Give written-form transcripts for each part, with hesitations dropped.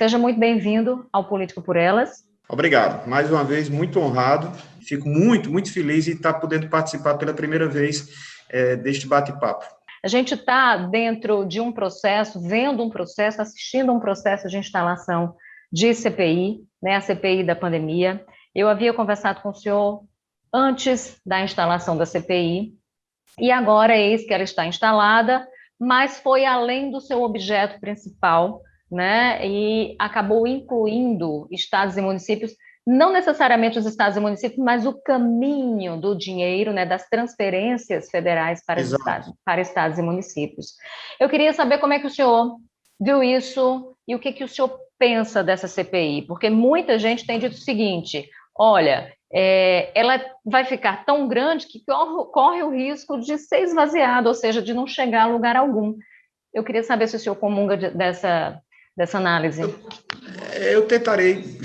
Seja muito bem-vindo ao Político por Elas. Obrigado. Mais uma vez, muito honrado. Fico muito feliz de estar podendo participar pela primeira vez deste bate-papo. A gente está dentro de um processo, vendo um processo, assistindo um processo de instalação de CPI, né, a CPI da pandemia. Eu havia conversado com o senhor antes da instalação da CPI, e agora eis que ela está instalada, mas foi além do seu objeto principal, né, e acabou incluindo estados e municípios, não necessariamente os estados e municípios, mas o caminho do dinheiro, né, das transferências federais para estados e municípios. Eu queria saber como é que o senhor viu isso e o que o senhor pensa dessa CPI, porque muita gente tem dito o seguinte: olha, ela vai ficar tão grande que corre o risco de ser esvaziada, ou seja, de não chegar a lugar algum. Eu queria saber se o senhor comunga dessa análise. Eu tentarei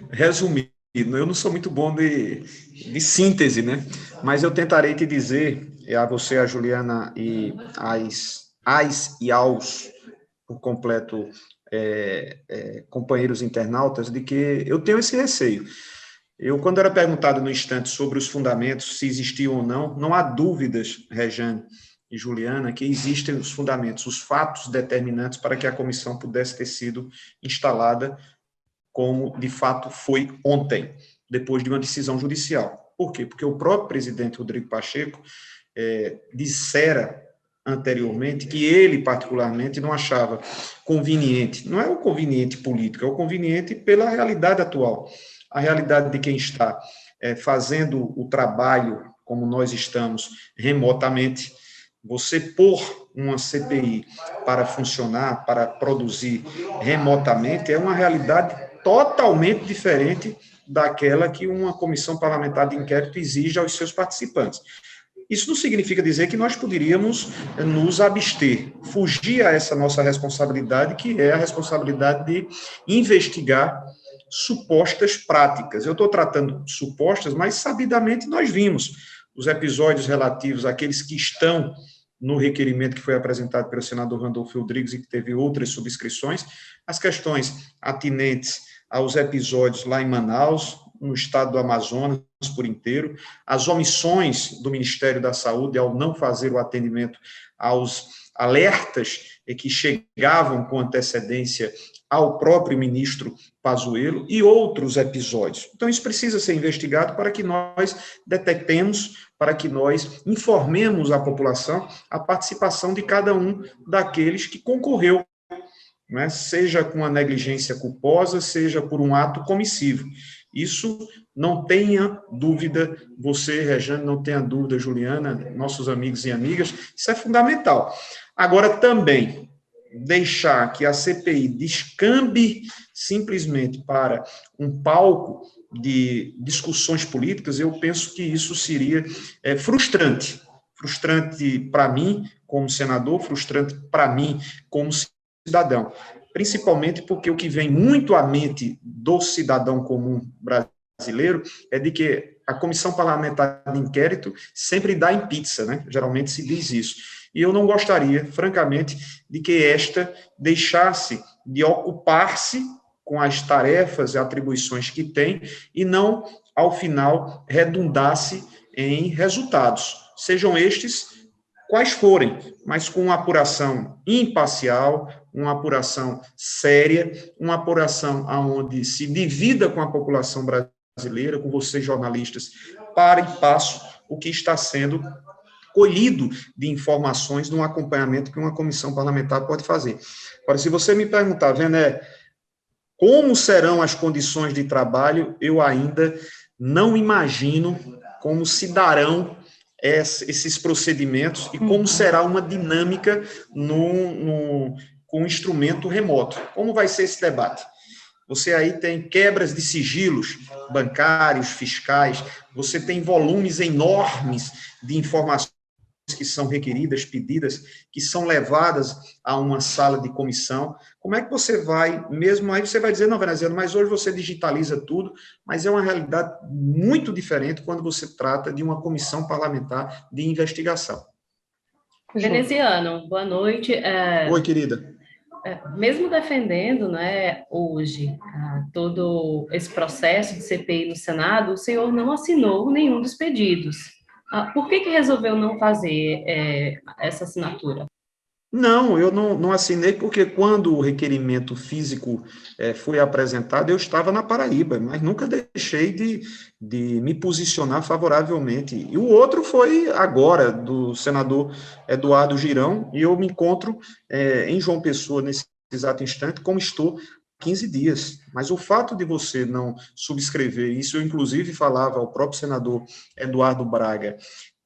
resumir. Eu não sou muito bom de síntese, né? Mas eu tentarei te dizer, a você, a Juliana, e e aos, por completo, companheiros internautas, de que eu tenho esse receio. Eu, quando era perguntado no instante sobre os fundamentos, se existiam ou não, não há dúvidas, Rejane e Juliana, que existem os fundamentos, os fatos determinantes para que a comissão pudesse ter sido instalada como, de fato, foi ontem, depois de uma decisão judicial. Por quê? Porque o próprio presidente Rodrigo Pacheco dissera anteriormente que ele, particularmente, não achava conveniente. Não é o conveniente político, é o conveniente pela realidade atual. A realidade de quem está fazendo o trabalho, como nós estamos, remotamente. Você pôr uma CPI para funcionar, para produzir remotamente, é uma realidade totalmente diferente daquela que uma comissão parlamentar de inquérito exige aos seus participantes. Isso não significa dizer que nós poderíamos nos abster, fugir a essa nossa responsabilidade, que é a responsabilidade de investigar supostas práticas. Eu estou tratando de supostas, mas sabidamente nós vimos os episódios relativos àqueles que estão no requerimento que foi apresentado pelo senador Randolfo Rodrigues e que teve outras subscrições, as questões atinentes aos episódios lá em Manaus, no estado do Amazonas por inteiro, as omissões do Ministério da Saúde ao não fazer o atendimento aos alertas que chegavam com antecedência ao próprio ministro Pazuello e outros episódios. Então, isso precisa ser investigado para que nós detectemos, para que nós informemos a população a participação de cada um daqueles que concorreu, né? Seja com a negligência culposa, seja por um ato comissivo. Isso não tenha dúvida, você, Rejane, não tenha dúvida, Juliana, nossos amigos e amigas, isso é fundamental. Agora, também, deixar que a CPI descambe simplesmente para um palco de discussões políticas, eu penso que isso seria frustrante. Frustrante para mim, como senador, frustrante para mim, como cidadão. Principalmente porque o que vem muito à mente do cidadão comum brasileiro é de que a comissão parlamentar de inquérito sempre dá em pizza, né? Geralmente se diz isso. E eu não gostaria, francamente, de que esta deixasse de ocupar-se com as tarefas e atribuições que tem e não, ao final, redundasse em resultados, sejam estes quais forem, mas com uma apuração imparcial, uma apuração séria, uma apuração onde se divida com a população brasileira, com vocês jornalistas, para e passo o que está sendo colhido de informações no acompanhamento que uma comissão parlamentar pode fazer. Agora, se você me perguntar, Vené, como serão as condições de trabalho, eu ainda não imagino como se darão esses procedimentos e como será uma dinâmica com o instrumento remoto. Como vai ser esse debate? Você aí tem quebras de sigilos bancários, fiscais, você tem volumes enormes de informações que são requeridas, pedidas, que são levadas a uma sala de comissão. Como é que você vai, mesmo aí você vai dizer, não, Veneziano, mas hoje você digitaliza tudo, mas é uma realidade muito diferente quando você trata de uma comissão parlamentar de investigação. Veneziano, boa noite. Oi, querida. mesmo defendendo, né, hoje todo esse processo de CPI no Senado, o senhor não assinou nenhum dos pedidos. Por que resolveu não fazer essa assinatura? Não, eu não assinei porque quando o requerimento físico foi apresentado, eu estava na Paraíba, mas nunca deixei de me posicionar favoravelmente. E o outro foi agora, do senador Eduardo Girão, e eu me encontro em João Pessoa nesse exato instante, como estou 15 dias. Mas o fato de você não subscrever, isso eu inclusive falava ao próprio senador Eduardo Braga,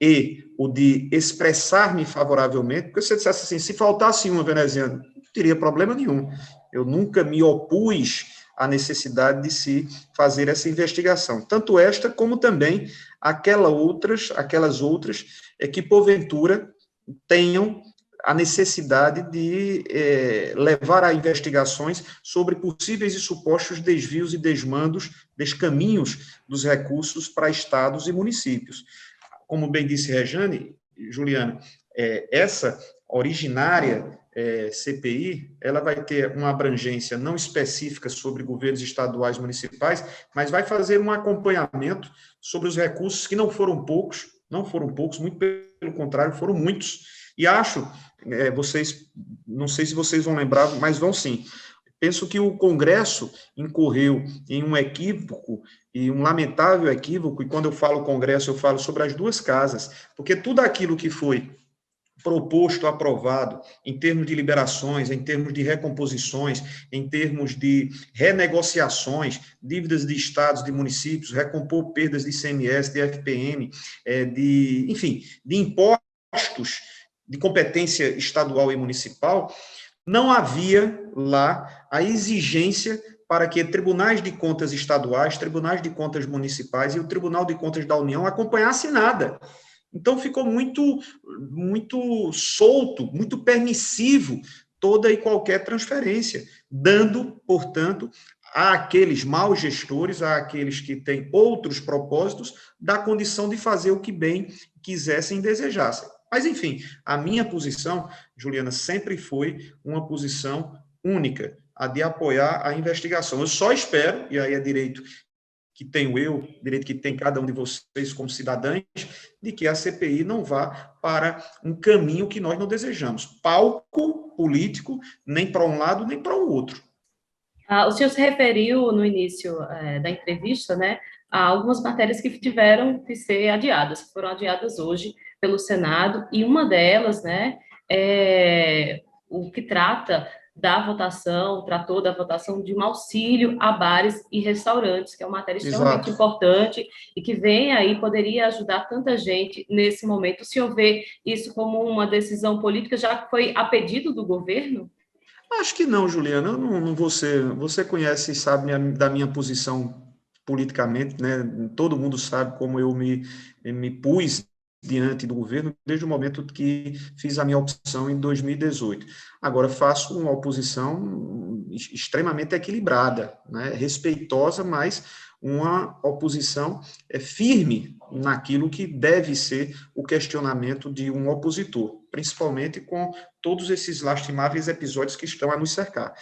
e o de expressar-me favoravelmente, porque se você dissesse assim, se faltasse uma veneziana, não teria problema nenhum. Eu nunca me opus à necessidade de se fazer essa investigação, tanto esta como também aquelas outras que, porventura, tenham a necessidade de levar a investigações sobre possíveis e supostos desvios e desmandos, descaminhos dos recursos para estados e municípios. Como bem disse Rejane, Juliana, essa originária CPI, ela vai ter uma abrangência não específica sobre governos estaduais e municipais, mas vai fazer um acompanhamento sobre os recursos que não foram poucos, muito pelo contrário, foram muitos. E acho, vocês, não sei se vocês vão lembrar, mas vão sim. Penso que o Congresso incorreu em um equívoco, e um lamentável equívoco, e quando eu falo Congresso, eu falo sobre as duas casas, porque tudo aquilo que foi proposto, aprovado, em termos de liberações, em termos de recomposições, em termos de renegociações, dívidas de estados, de municípios, recompor perdas de ICMS, de FPM, enfim, de impostos de competência estadual e municipal, não havia lá a exigência para que tribunais de contas estaduais, tribunais de contas municipais e o Tribunal de Contas da União acompanhassem nada. Então, ficou muito solto, muito permissivo toda e qualquer transferência, dando, portanto, àqueles maus gestores, àqueles que têm outros propósitos, da condição de fazer o que bem quisessem e desejassem. Mas, enfim, a minha posição, Juliana, sempre foi uma posição única, a de apoiar a investigação. Eu só espero, e aí é direito que tenho eu, direito que tem cada um de vocês como cidadãos, de que a CPI não vá para um caminho que nós não desejamos. Palco político, nem para um lado, nem para o outro. O senhor se referiu no início da entrevista, né, a algumas matérias que tiveram que ser adiadas, que foram adiadas hoje pelo Senado, e uma delas, né, é o que tratou da votação de um auxílio a bares e restaurantes, que é uma matéria extremamente importante e que vem aí, poderia ajudar tanta gente nesse momento. O senhor vê isso como uma decisão política, já que foi a pedido do governo? Acho que não, Juliana. Eu não vou ser. Você conhece e sabe da minha posição politicamente, né? Todo mundo sabe como eu me pus diante do governo desde o momento que fiz a minha opção em 2018. Agora, faço uma oposição extremamente equilibrada, né? Respeitosa, mas uma oposição firme naquilo que deve ser o questionamento de um opositor, principalmente com todos esses lastimáveis episódios que estão a nos cercar.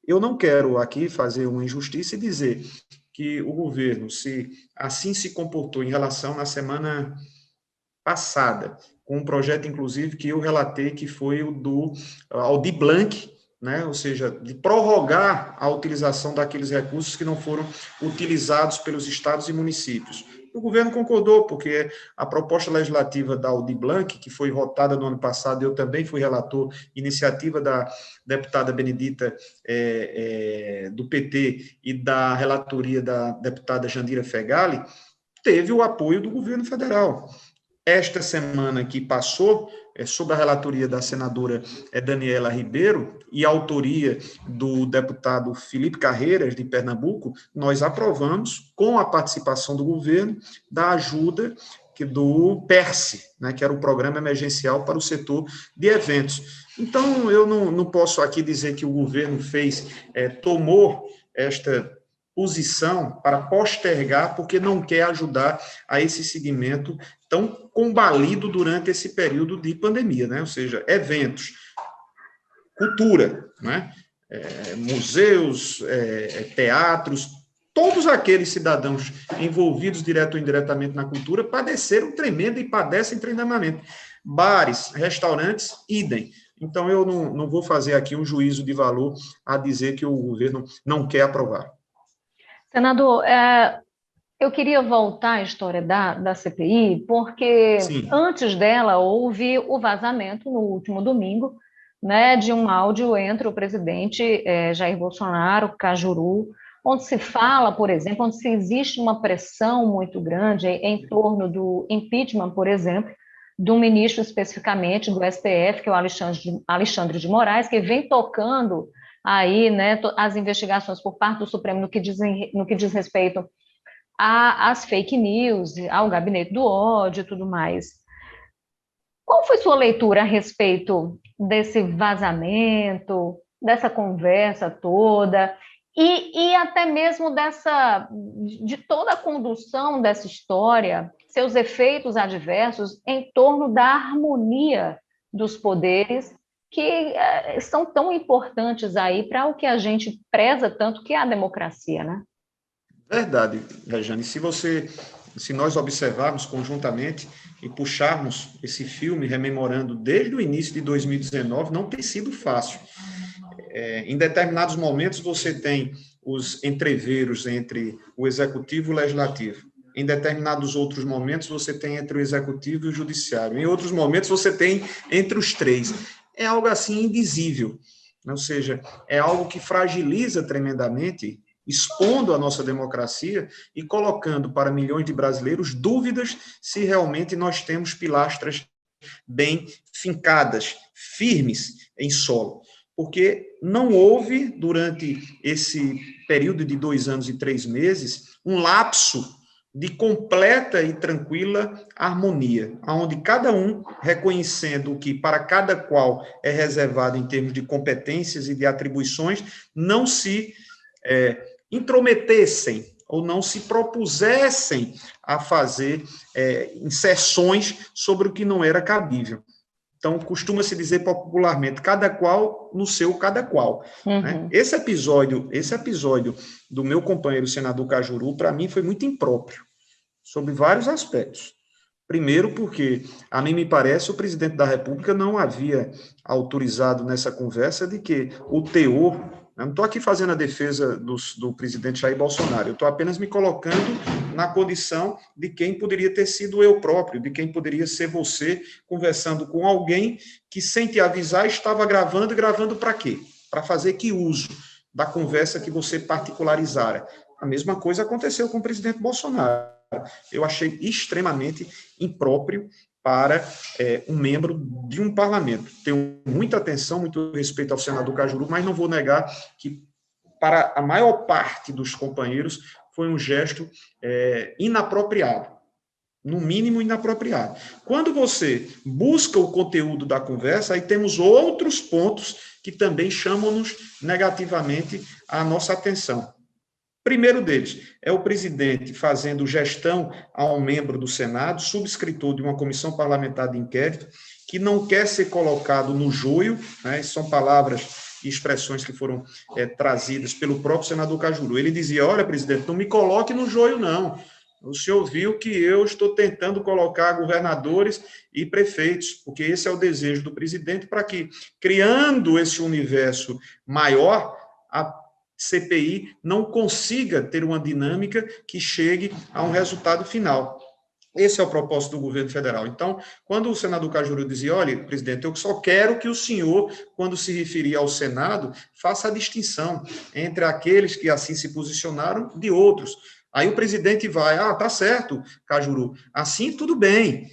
Eu não quero aqui fazer uma injustiça e dizer que o governo, se assim se comportou em relação na semana passada, com um projeto, inclusive, que eu relatei, que foi o do Aldir Blanc, né? Ou seja, de prorrogar a utilização daqueles recursos que não foram utilizados pelos estados e municípios. O governo concordou, porque a proposta legislativa da Aldir Blanc, que foi votada no ano passado, eu também fui relator, iniciativa da deputada Benedita do PT e da relatoria da deputada Jandira Fegali, teve o apoio do governo federal. Esta semana que passou, sob a relatoria da senadora Daniela Ribeiro e a autoria do deputado Felipe Carreiras, de Pernambuco, nós aprovamos, com a participação do governo, da ajuda do PERSE, né, que era o Programa Emergencial para o Setor de Eventos. Então, eu não posso aqui dizer que o governo tomou esta posição para postergar, porque não quer ajudar a esse segmento tão combalido durante esse período de pandemia, né? Ou seja, eventos, cultura, né? museus, teatros, todos aqueles cidadãos envolvidos direto ou indiretamente na cultura padeceram tremendo e padecem tremendamente. Bares, restaurantes, idem. Então, eu não vou fazer aqui um juízo de valor a dizer que o governo não quer aprovar. Senador, eu queria voltar à história da CPI, porque Sim. Antes dela houve o vazamento no último domingo, né, de um áudio entre o presidente Jair Bolsonaro, Cajuru, onde se fala, por exemplo, onde se existe uma pressão muito grande em torno do impeachment, por exemplo, do ministro especificamente do STF, que é o Alexandre de Moraes, que vem tocando aí, né, as investigações por parte do Supremo no que diz respeito às fake news, ao gabinete do ódio e tudo mais. Qual foi sua leitura a respeito desse vazamento, dessa conversa toda, e até mesmo de toda a condução dessa história, seus efeitos adversos em torno da harmonia dos poderes, que são tão importantes aí para o que a gente preza tanto, que é a democracia, né? Verdade, Rejane. Se nós observarmos conjuntamente e puxarmos esse filme, rememorando desde o início de 2019, não tem sido fácil. Em determinados momentos, você tem os entreveros entre o executivo e o legislativo. Em determinados outros momentos, você tem entre o executivo e o judiciário. Em outros momentos, você tem entre os três. É algo assim indizível. Ou seja, é algo que fragiliza tremendamente, expondo a nossa democracia e colocando para milhões de brasileiros dúvidas se realmente nós temos pilastras bem fincadas, firmes em solo. Porque não houve, durante esse período de 2 anos e 3 meses, um lapso de completa e tranquila harmonia, onde cada um, reconhecendo o que para cada qual é reservado em termos de competências e de atribuições, não se intrometessem ou não se propusessem a fazer inserções sobre o que não era cabível. Então, costuma-se dizer popularmente, cada qual no seu cada qual. Uhum. Né? Esse episódio do meu companheiro senador Cajuru, para mim, foi muito impróprio, sobre vários aspectos. Primeiro, porque, a mim me parece, o presidente da República não havia autorizado nessa conversa de que o teor... Eu não estou aqui fazendo a defesa do presidente Jair Bolsonaro, eu estou apenas me colocando na condição de quem poderia ter sido eu próprio, de quem poderia ser você conversando com alguém que, sem te avisar, estava gravando, e gravando para quê? Para fazer que uso da conversa que você particularizara. A mesma coisa aconteceu com o presidente Bolsonaro. Eu achei extremamente impróprio para um membro de um parlamento. Tenho muita atenção, muito respeito ao senador Cajuru, mas não vou negar que, para a maior parte dos companheiros, foi um gesto inapropriado, no mínimo inapropriado. Quando você busca o conteúdo da conversa, aí temos outros pontos que também chamam-nos negativamente a nossa atenção. Primeiro deles é o presidente fazendo gestão a um membro do Senado, subscritor de uma comissão parlamentar de inquérito, que não quer ser colocado no joio, né? São palavras e expressões que foram trazidas pelo próprio senador Cajuru. Ele dizia, olha, presidente, não me coloque no joio, não. O senhor viu que eu estou tentando colocar governadores e prefeitos, porque esse é o desejo do presidente, para que, criando esse universo maior, a CPI não consiga ter uma dinâmica que chegue a um resultado final. Esse é o propósito do governo federal. Então, quando o senador Cajuru dizia, olha, presidente, eu só quero que o senhor, quando se referir ao Senado, faça a distinção entre aqueles que assim se posicionaram de outros. Aí o presidente vai, tá certo, Cajuru, assim tudo bem.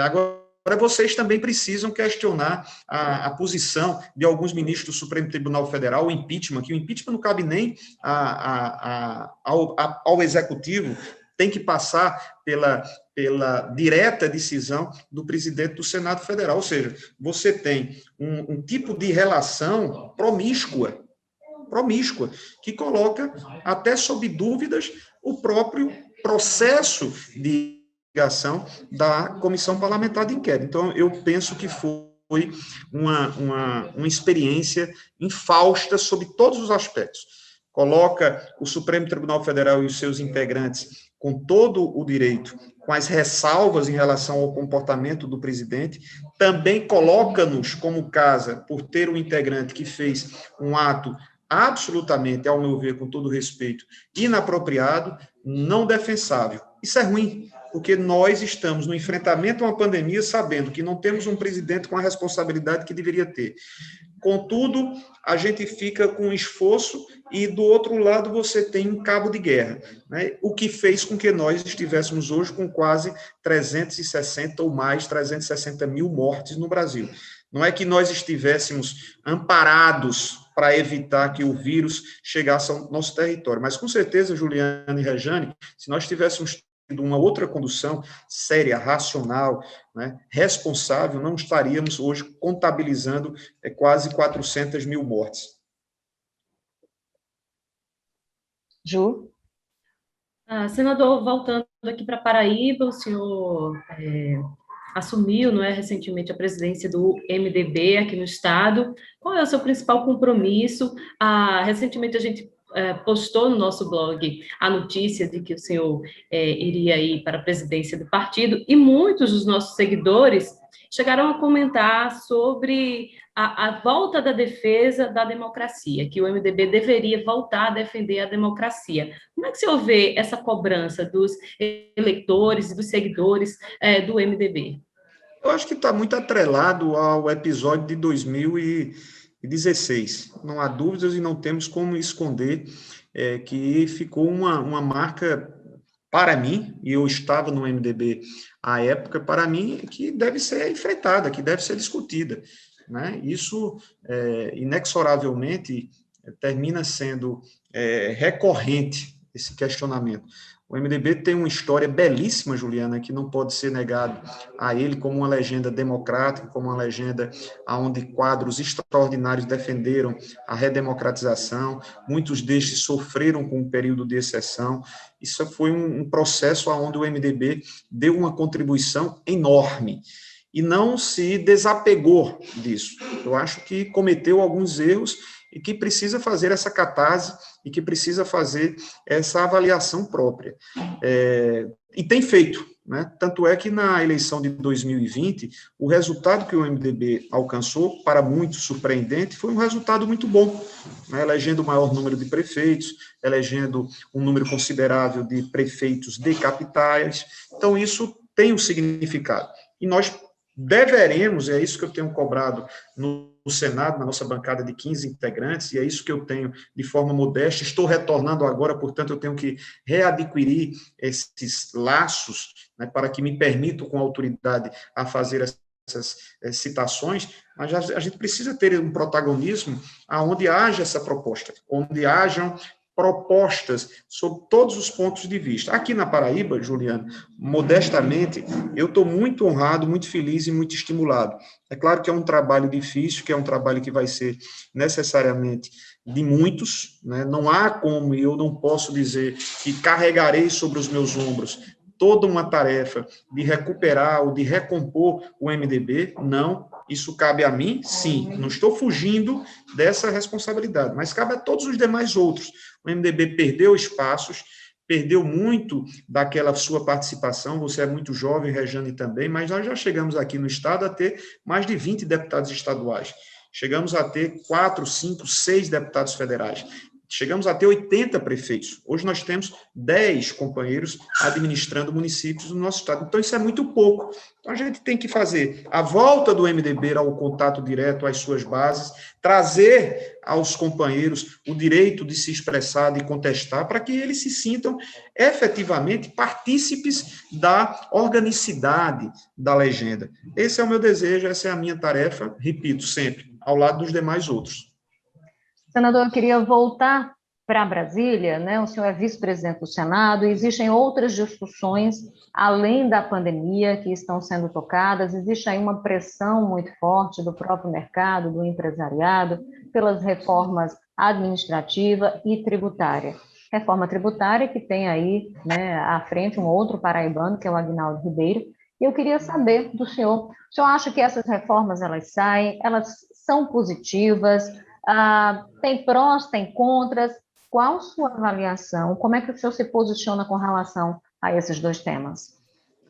Agora, vocês também precisam questionar a posição de alguns ministros do Supremo Tribunal Federal, o impeachment, que o impeachment não cabe nem ao executivo, tem que passar pela direta decisão do presidente do Senado Federal. Ou seja, você tem um tipo de relação promíscua, que coloca até sob dúvidas o próprio processo de investigação da Comissão Parlamentar de Inquérito. Então, eu penso que foi uma experiência infausta sob todos os aspectos. Coloca o Supremo Tribunal Federal e os seus integrantes com todo o direito, com as ressalvas em relação ao comportamento do presidente, também coloca-nos como casa por ter um integrante que fez um ato absolutamente, ao meu ver, com todo respeito, inapropriado, não defensável. Isso é ruim, porque nós estamos no enfrentamento a uma pandemia sabendo que não temos um presidente com a responsabilidade que deveria ter. Contudo, a gente fica com um esforço e, do outro lado, você tem um cabo de guerra, né? O que fez com que nós estivéssemos hoje com quase 360 ou mais, 360 mil mortes no Brasil. Não é que nós estivéssemos amparados para evitar que o vírus chegasse ao nosso território, mas, com certeza, Juliana e Rejane, se nós tivéssemos uma outra condução séria, racional, né, responsável, não estaríamos hoje contabilizando quase 400 mil mortes. Ju? Senador, voltando aqui para Paraíba, o senhor assumiu, não é, recentemente a presidência do MDB aqui no estado. Qual é o seu principal compromisso? Recentemente a gente postou no nosso blog a notícia de que o senhor iria ir para a presidência do partido, e muitos dos nossos seguidores chegaram a comentar sobre a volta da defesa da democracia, que o MDB deveria voltar a defender a democracia. Como é que o senhor vê essa cobrança dos eleitores e dos seguidores do MDB? Eu acho que está muito atrelado ao episódio de 2016. Não há dúvidas e não temos como esconder que ficou uma marca para mim, e eu estava no MDB à época, para mim, que deve ser enfrentada, que deve ser discutida, né? Isso, inexoravelmente, termina sendo recorrente, esse questionamento. O MDB tem uma história belíssima, Juliana, que não pode ser negado a ele como uma legenda democrática, como uma legenda onde quadros extraordinários defenderam a redemocratização, muitos destes sofreram com um período de exceção. Isso foi um processo onde o MDB deu uma contribuição enorme e não se desapegou disso. Eu acho que cometeu alguns erros e que precisa fazer essa catarse e que precisa fazer essa avaliação própria. E tem feito, né? Tanto é que na eleição de 2020, o resultado que o MDB alcançou, para muitos surpreendente, foi um resultado muito bom, né? Elegendo o maior número de prefeitos, elegendo um número considerável de prefeitos de capitais. Então, isso tem um significado. E nós deveremos, é isso que eu tenho cobrado no Senado, na nossa bancada de 15 integrantes, e é isso que eu tenho de forma modesta, estou retornando agora, portanto, eu tenho que readquirir esses laços, né, para que me permitam, com autoridade, a fazer essas citações, mas a gente precisa ter um protagonismo onde haja essa proposta, onde hajam propostas sob todos os pontos de vista. Aqui na Paraíba, Juliano, modestamente, eu estou muito honrado, muito feliz e muito estimulado. É claro que é um trabalho difícil, que é um trabalho que vai ser necessariamente de muitos, né? Não há como, e eu não posso dizer que carregarei sobre os meus ombros toda uma tarefa de recuperar ou de recompor o MDB, não. Isso cabe a mim? Sim. Não estou fugindo dessa responsabilidade, mas cabe a todos os demais outros. O MDB perdeu espaços, perdeu muito daquela sua participação. Você é muito jovem, Rejane também, mas nós já chegamos aqui no Estado a ter mais de 20 deputados estaduais. Chegamos a ter 4, 5, 6 deputados federais. Chegamos a ter 80 prefeitos. Hoje nós temos 10 companheiros administrando municípios no nosso estado. Então, isso é muito pouco. Então, a gente tem que fazer a volta do MDB ao contato direto às suas bases, trazer aos companheiros o direito de se expressar, de contestar, para que eles se sintam efetivamente partícipes da organicidade da legenda. Esse é o meu desejo, essa é a minha tarefa, repito sempre, ao lado dos demais outros. Senador, eu queria voltar para Brasília, né? O senhor é vice-presidente do Senado, existem outras discussões, além da pandemia, que estão sendo tocadas, existe aí uma pressão muito forte do próprio mercado, do empresariado, pelas reformas administrativa e tributária. Reforma tributária que tem aí, né, à frente um outro paraibano, que é o Aguinaldo Ribeiro, E eu queria saber do senhor, o senhor acha que essas reformas, elas saem, elas são positivas, tem prós, tem contras? Qual sua avaliação? Como é que o senhor se posiciona com relação a esses dois temas?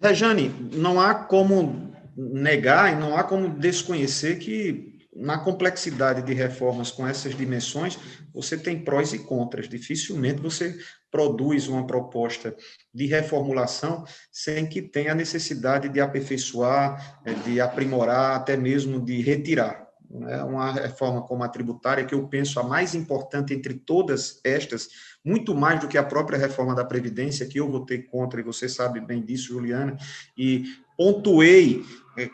Rejane, não há como negar e não há como desconhecer que na complexidade de reformas com essas dimensões, você tem prós e contras. Dificilmente você produz uma proposta de reformulação sem que tenha a necessidade de aperfeiçoar, de aprimorar, até mesmo de retirar. Uma reforma como a tributária, que eu penso a mais importante entre todas estas, muito mais do que a própria reforma da Previdência, que eu votei contra, e você sabe bem disso, Juliana, e pontuei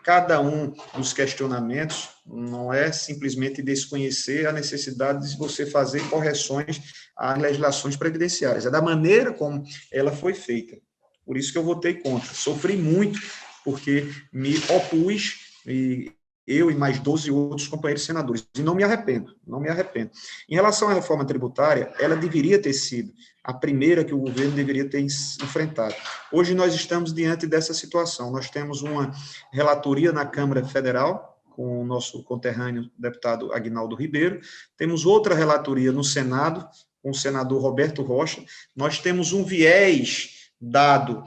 cada um dos questionamentos, não é simplesmente desconhecer a necessidade de você fazer correções às legislações previdenciárias, é da maneira como ela foi feita. Por isso que eu votei contra. Sofri muito, porque me opus, e eu e mais 12 outros companheiros senadores, e não me arrependo, não me arrependo. Em relação à reforma tributária, ela deveria ter sido a primeira que o governo deveria ter enfrentado. Hoje nós estamos diante dessa situação, nós temos uma relatoria na Câmara Federal, com o nosso conterrâneo deputado Aguinaldo Ribeiro, temos outra relatoria no Senado, com o senador Roberto Rocha, nós temos um viés dado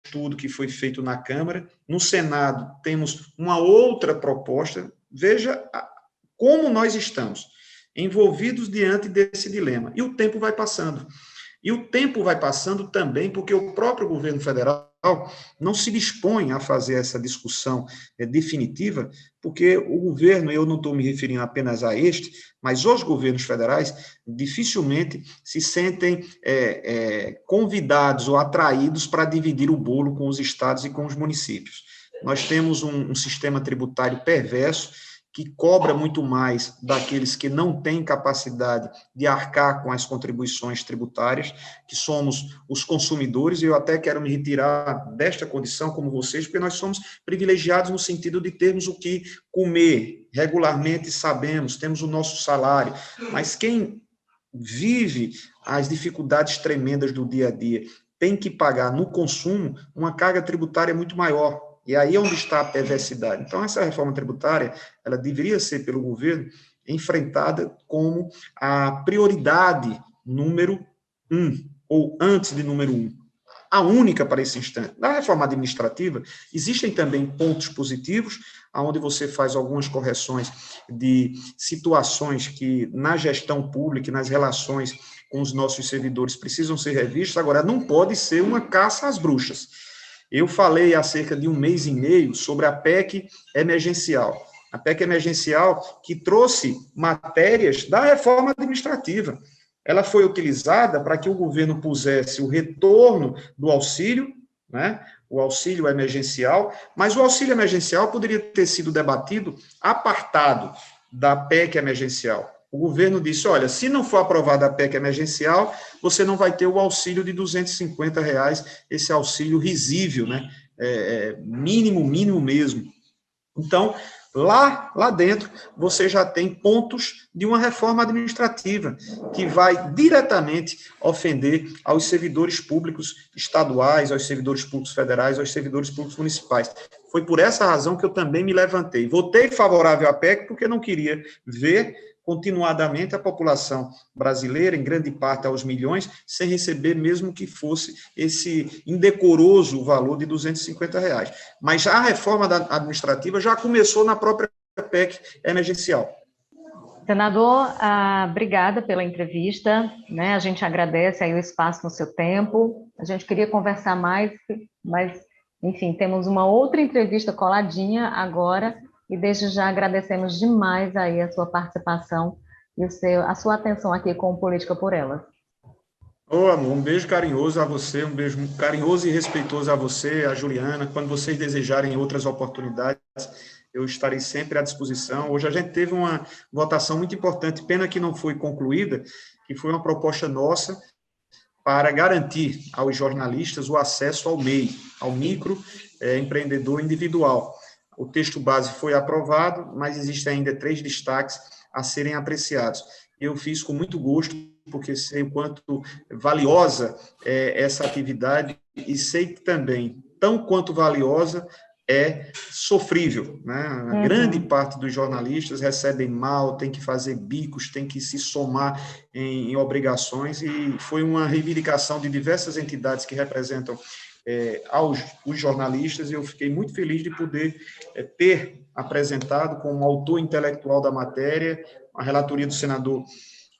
estudo que foi feito na Câmara. No Senado, temos uma outra proposta. Veja como nós estamos envolvidos diante desse dilema. E o tempo vai passando. E o tempo vai passando também porque o próprio governo federal não se dispõe a fazer essa discussão definitiva, porque o governo, eu não estou me referindo apenas a este, mas os governos federais dificilmente se sentem convidados ou atraídos para dividir o bolo com os estados e com os municípios. Nós temos um sistema tributário perverso, que cobra muito mais daqueles que não têm capacidade de arcar com as contribuições tributárias, que somos os consumidores, e eu até quero me retirar desta condição, como vocês, porque nós somos privilegiados no sentido de termos o que comer, regularmente sabemos, temos o nosso salário, mas quem vive as dificuldades tremendas do dia a dia tem que pagar no consumo uma carga tributária muito maior. E aí é onde está a perversidade. Então, essa reforma tributária, ela deveria ser, pelo governo, enfrentada como a prioridade número 1, ou antes de número 1, a única para esse instante. Na reforma administrativa, existem também pontos positivos, onde você faz algumas correções de situações que, na gestão pública, nas relações com os nossos servidores, precisam ser revistas. Agora, não pode ser uma caça às bruxas. Eu falei há cerca de um mês e meio sobre a PEC emergencial. A PEC emergencial que trouxe matérias da reforma administrativa. Ela foi utilizada para que o governo pusesse o retorno do auxílio, né, o auxílio emergencial, mas o auxílio emergencial poderia ter sido debatido apartado da PEC emergencial. O governo disse, olha, se não for aprovada a PEC emergencial, você não vai ter o auxílio de R$250, esse auxílio risível, né? Mínimo mesmo. Então, lá dentro, você já tem pontos de uma reforma administrativa que vai diretamente ofender aos servidores públicos estaduais, aos servidores públicos federais, aos servidores públicos municipais. Foi por essa razão que eu também me levantei. Votei favorável à PEC porque não queria ver continuadamente a população brasileira, em grande parte aos milhões, sem receber mesmo que fosse esse indecoroso valor de R$250. Mas a reforma administrativa já começou na própria PEC emergencial. Senador, obrigada pela entrevista, né? A gente agradece aí o espaço no seu tempo. A gente queria conversar mais, mas, enfim, temos uma outra entrevista coladinha agora, e desde já agradecemos demais aí a sua participação e a sua atenção aqui com o Política por Elas. Ô, amor, um beijo carinhoso a você, um beijo carinhoso e respeitoso a você, a Juliana. Quando vocês desejarem outras oportunidades, eu estarei sempre à disposição. Hoje a gente teve uma votação muito importante, pena que não foi concluída, que foi uma proposta nossa para garantir aos jornalistas o acesso ao MEI, ao microempreendedor individual. O texto base foi aprovado, mas existem ainda 3 destaques a serem apreciados. Eu fiz com muito gosto, porque sei o quanto valiosa é essa atividade e sei também, tão quanto valiosa, é sofrível, né? A grande parte dos jornalistas recebem mal, tem que fazer bicos, tem que se somar em obrigações, e foi uma reivindicação de diversas entidades que representam os jornalistas, e eu fiquei muito feliz de poder ter apresentado como autor intelectual da matéria a relatoria do senador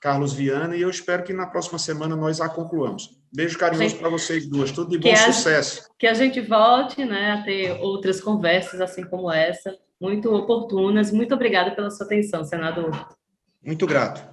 Carlos Viana, e eu espero que na próxima semana nós a concluamos. Beijo carinhoso para vocês duas, tudo de bom, sucesso. Que a gente volte, né, a ter outras conversas assim como essa, muito oportunas. Muito obrigada pela sua atenção, senador. Muito grato.